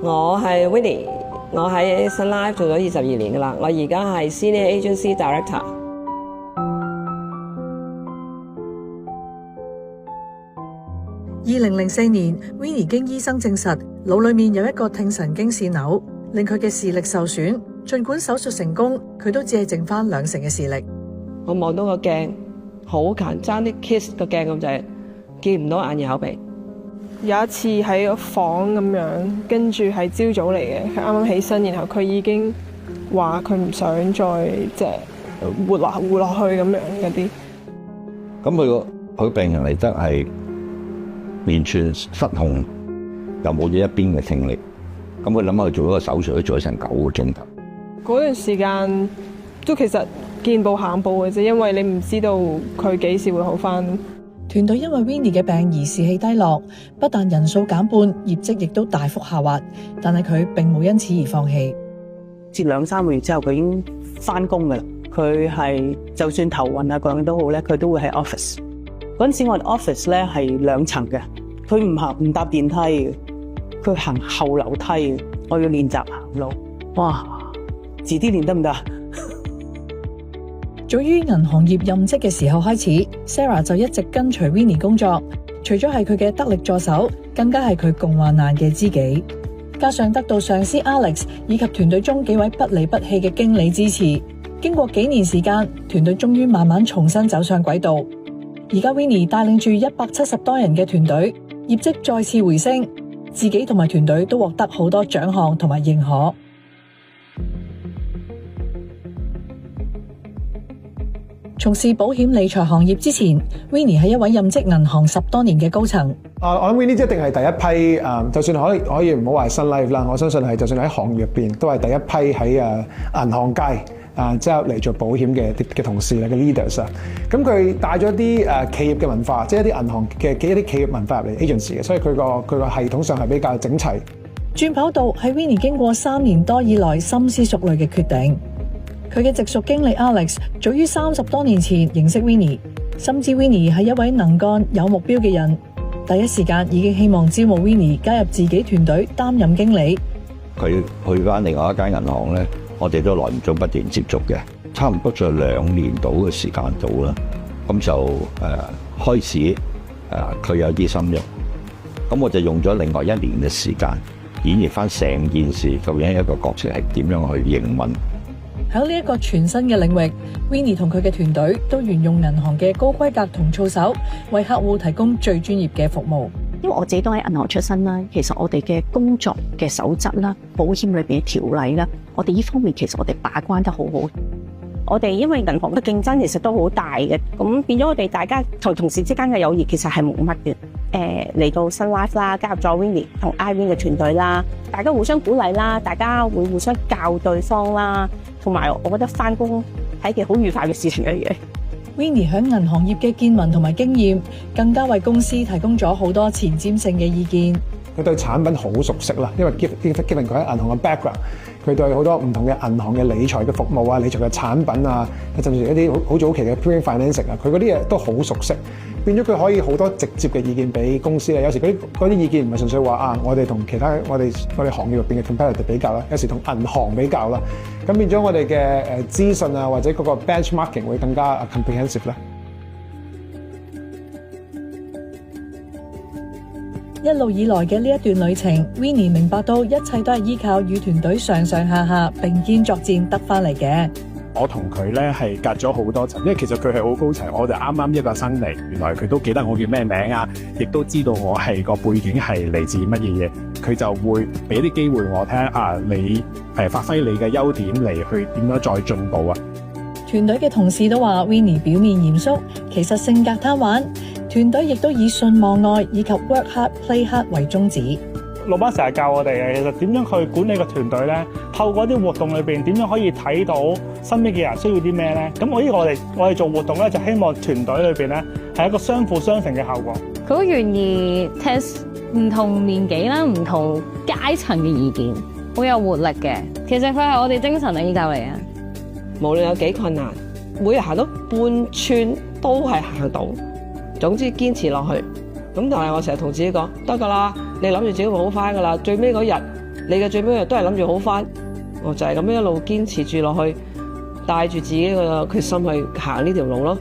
我係 Winnie， 我喺 Sun Life 做咗22年㗎喇，我而家係 Senior Agency Director。2004年 ，Winnie 經醫生證實腦裏面有一個聽神經線瘤，令佢嘅視力受損。儘管手術成功，佢都只係剩翻2成嘅視力。我望到個鏡好近，爭啲 kiss 個鏡咁滯，見唔到眼耳口鼻。有一次喺個房咁樣，跟住係朝早嚟嘅，佢啱啱起身，然後佢已經話佢唔想再即係活落去咁樣嗰啲。咁佢病人嚟得係完全失控，又冇咗一邊嘅聽力。咁佢諗下做一個手術都做咗成9個鐘頭。嗰段時間都其實見步行步嘅啫，因為你唔知道佢幾時會好返。團隊因為 Winnie 嘅病而士氣低落，不但人數減半，業績亦都大幅下滑。但係佢並冇因此而放棄。至2-3個月之後，佢已經返工㗎喇。佢係就算頭暈啊，各樣都好咧，佢都會喺 office。嗰陣時我哋 office 咧係2層嘅，佢唔搭電梯嘅，佢行後樓梯嘅。我要練習行路，哇！遲啲練得唔得？早於銀行業任職嘅時候開始 ，Sarah 就一直跟隨 Winnie 工作。除咗係佢嘅得力助手，更加係佢共患難嘅知己。加上得到上司 Alex 以及團隊中幾位不離不棄嘅經理支持，經過幾年時間，團隊終於慢慢重新走上軌道。而家 Winnie 帶領住170多人嘅團隊，業績再次回升，自己同埋團隊都獲得好多獎項同埋認可。從事保險理財行業之前 ，Winnie 係一位任職銀行10多年嘅高層。我諗 Winnie 一定係第一批就算可以唔好話 Sun Life 啦，我相信係就算喺行業入邊都係第一批喺銀行界即係嚟做保險嘅同事嘅 leaders 啊。咁佢帶咗啲企業嘅文化，即係一啲銀行嘅一啲企業文化入嚟 agency 嘅，所以佢個系統上係比較整齊。轉跑道係 Winnie 經過3年多以來深思熟慮嘅決定。佢嘅直屬經理 Alex 早於30多年前認識 Winnie， 深知 Winnie 係一位能幹有目標嘅人，第一時間已經希望招募 Winnie 加入自己團隊擔任經理。佢去翻另外一間銀行咧，我哋都耐唔中不斷接觸嘅，差唔多在2年到嘅時間到啦。咁就開始佢有啲心喐，咁我就用咗另外1年嘅時間演繹翻成件事，究竟一個角色係點樣去營運。喺呢一個全新嘅領域 ，Winnie 同佢嘅團隊都沿用銀行嘅高規格同操守，為客戶提供最專業嘅服務。因為我自己都喺銀行出身啦，其實我哋嘅工作嘅守則啦、保險裏邊嘅條例啦，我哋呢方面其實我哋把關得好好。我哋因為銀行嘅競爭其實都好大嘅，咁變咗我哋大家同事之間嘅友誼其實係冇乜嘅。嚟到 Sun Life 啦，加入咗 Winnie 同 Irene 嘅團隊啦，大家互相鼓勵啦，大家會互相教對方啦，同埋我覺得返工係一件好愉快嘅事情嚟嘅。Winnie 響銀行業嘅見聞同埋經驗，更加為公司提供咗好多前瞻性嘅意見。佢對產品好熟悉啦，因為given佢喺銀行嘅 background，佢對好多唔同嘅銀行嘅理財嘅服務啊、理財嘅產品啊，甚至一啲好早期嘅 premium financing 啊，佢嗰啲嘢都好熟悉，變咗佢可以好多直接嘅意見俾公司咧。有時嗰啲意見唔係純粹話我哋同其他我哋行業入邊嘅 competitor 比較啦，有時同銀行比較啦，咁變咗我哋嘅資訊啊或者嗰個 benchmarking 會更加 comprehensive 啦。一路以來嘅呢一段旅程 ，Winnie 明白到一切都係依靠與團隊上上下下並肩作戰得翻嚟嘅。我同佢咧係隔咗好多層，因為其實佢係好高層，我哋啱啱一個新嚟，原來佢都記得我叫咩名啊，亦都知道我係個背景係嚟自乜嘢嘢，佢就會俾啲機會我聽你發揮你嘅優點嚟去點樣再進步啊。團隊嘅同事都話 Winnie 表面嚴肅，其實性格貪玩。團隊亦都以信望愛以及 work hard play hard 為宗旨。老闆成日教我哋嘅，其實點樣去管理個團隊咧？透過啲活動裏邊，點樣可以睇到身邊嘅人需要啲咩咧？咁我哋做活動咧，就希望團隊裏邊咧係一個相輔相成嘅效果。佢好願意聽唔同年紀啦、唔同階層嘅意見，好有活力嘅。其實佢係我哋精神嘅依靠嚟嘅。無論有幾困難，每日行到半寸都係行到。總之堅持落去，咁但係我成日同自己講得㗎啦，你諗住自己會好快㗎啦，最尾嗰日你嘅最尾都係諗住好返，我就係咁樣一路堅持住落去，帶住自己嘅決心去行呢條路咯。